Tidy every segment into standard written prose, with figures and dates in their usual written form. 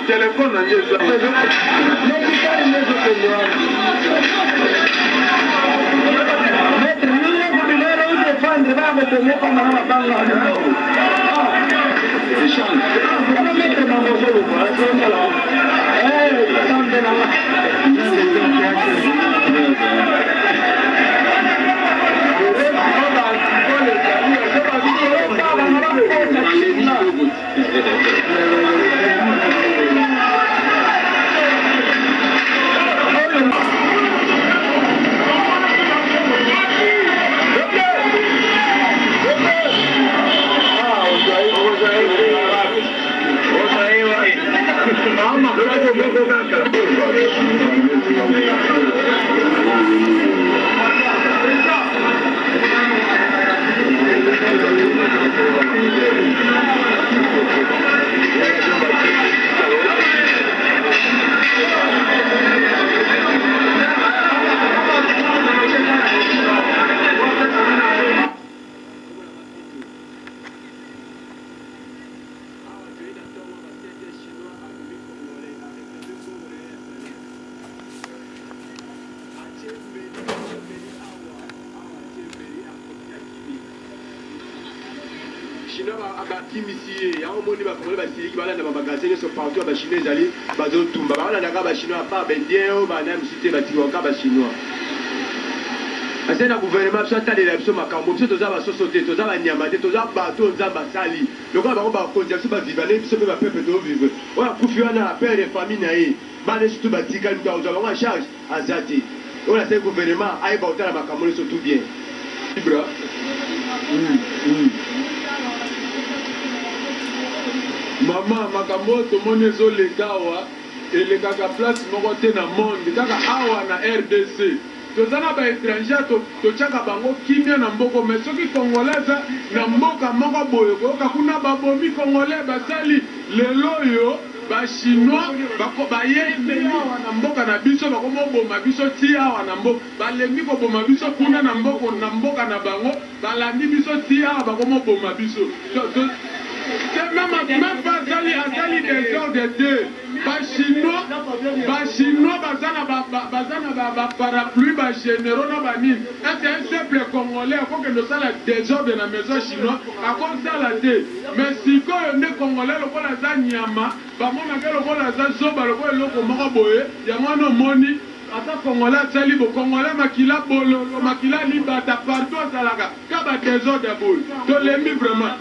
Téléphone c'est le gouvernement qui a été l'élection macambo, qui a société, qui a niamate, qui a bateau, qui a basali. Le gars va conduire sur vivre, qui va peuple de vivre. On a confié à père et famille naïe. Malé surtout batika, nous avons en charge à Zati. On a ce gouvernement a évoqué la macambo surtout bien. Libra. Maman, macambo, tout le monde est sur les gars, et les gars à place, mon côté dans le monde, les gars à na RDC. Tozana ba étranger to chaka bango kimia na mboko mais soki congolais na mboka moko boye ko kakuna babomi congolais basali lelo yo ba chinois bako baye na mboka na biso bako moboma biso tia na mboka balembi ko boma biso kuna na mboka na bango balandi biso tia bako moboma biso même pas azali des gens de deux. Chinois, bazana parapluie, généraux, c'est un simple Congolais, il faut que nous soyons des gens de la maison chinoise, à cause de la thé. Mais si on est Congolais, le Congolais a Nyama, le Congolais a Zoba, le Congolais a Moraboye, il y a un moni. Ata Congolais sali bo Congolais makila bolo makila libata partout à Salaga kaba désordre de boule to lembi vraiment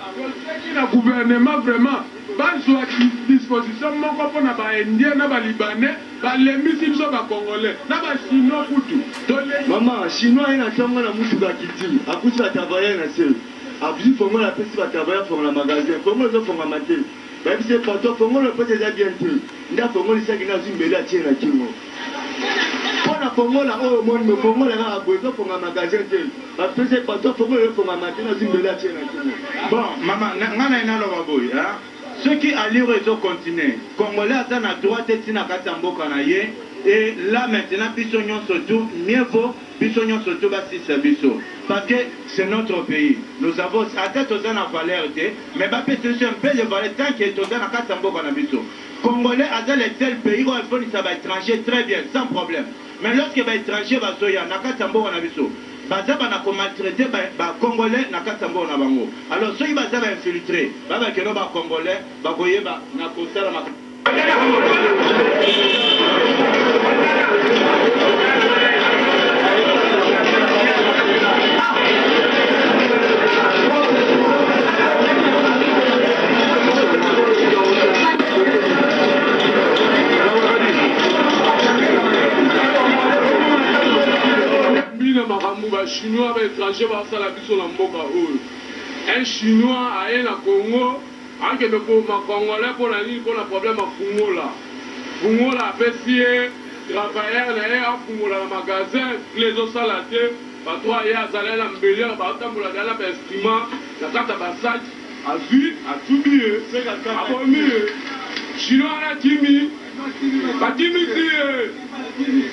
le gouvernement vraiment bazwa disposition moko pona ba indien na ba libanais ba lembi simso ba Congolais na ba chinois kutu to lembi maman chinois ina chama na mutu ba kiti akusa travailler na sel abji fongo la pesi ba travailler fongo la magasin fongo zo fongo maté ba bise pato fongo le peut déjà bien tout nda fongo lisaki na zimbela tiena kingo. On a formé là, oh mon, me formé là, à Bozo pour un magasin. Après c'est pas toi formé pour un magasin dans une belle chaîne. Bon, maman, n'ana ina lo baboy, hein. Ceux qui allaient au réseau continent, Congolais à sa droite et tina katambo kanaye, et là maintenant bisognon surtout, mieux vaut bisognon surtout basi sabiso, parce que c'est notre pays. Nous avons à tête aux en valeur, mais bah peut-être un peu de valeur tant qu'il est aux en katambo kanabiso. Congolais à dans les tel pays où il faut ça va étranger très bien, sans problème. Mais lorsque va étranger va soya nakatambo kanabiso. Bazaba na maltraité ba Congolais na katambo na bango. Alors ceux qui va infiltrer, ba que no ba Congolais ba boye ba na kosala ma. Chinois étranger va ça la biso na mboka oyo. Un chinois aye na Congo, anke be ko ma congolais pour la nini pour la problème à fungola. Fungola pesier travailleur na fungola na magasin, les autres salade, ba trois ya zala na mbelier ba tambola dala ba estima, na kata ba sac, a vu, a tout mieux, a bon mieux. Chinois na timi, ba timi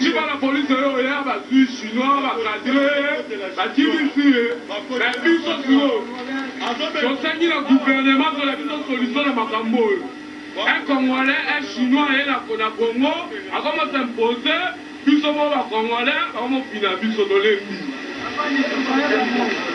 si pas la police il y a des chinois, des cadres, des tosengi na gouvernement tola biso solution na makambo oyo. Un Congolais, un Chinois et la Congo, a comment s'imposer, plus au moins la Congolais, comment finir plus au dolé.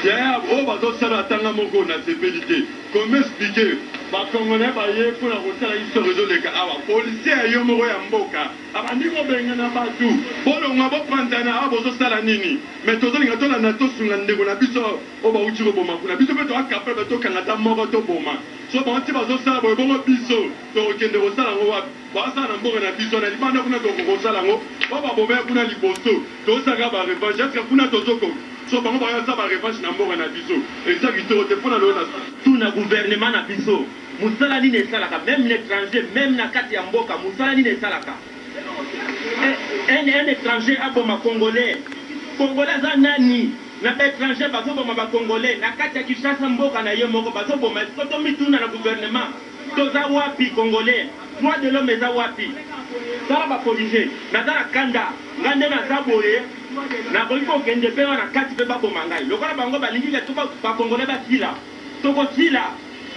D'ailleurs, on va donc ça attendre mon go na sécurité. Comment expliquer? Ba Congolais ba ye pour la route la histoire de les cas. Ah, policier yo mo ya mboka. Aba ndiko benga na batu. Bolo ngabo pantana abo zo sala nini. Mais tozo linga to na to sunga ndeko na biso o ba uchi ko boma kuna. Biso beto akapa beto kangata moko to boma. So ba nti bazo sala bo bongo biso. To kende ko sala ngo wa. Ba sala mboka na biso na libanda kuna to ko sala ngo. Ba ba bobe kuna liboso. To saka ba revanche. Est-ce que kuna to zoko? So bango ba ya ba revanche na mboka na biso. Et ça qui te fona lo na tout na gouvernement na biso. Musala ni nesalaka même l'étranger même na kati ya mboka musala ni nesalaka. Un étranger aboma congolais. Congolais za nani? Na étranger bazo boma ba congolais na kati ya Kinshasa mboka na ye moko bazo boma koto mituna na gouvernement. Toza wapi congolais? Droit de l'homme eza wapi? Sala ba police na dara kanda ngande na zaboye na boliko kende pe na kati pe ba boma ngai. Lokola bango balingi ke tuba ba congolais ba sila. Toko sila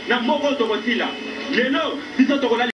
na moko toko sila. Lelo biso tokola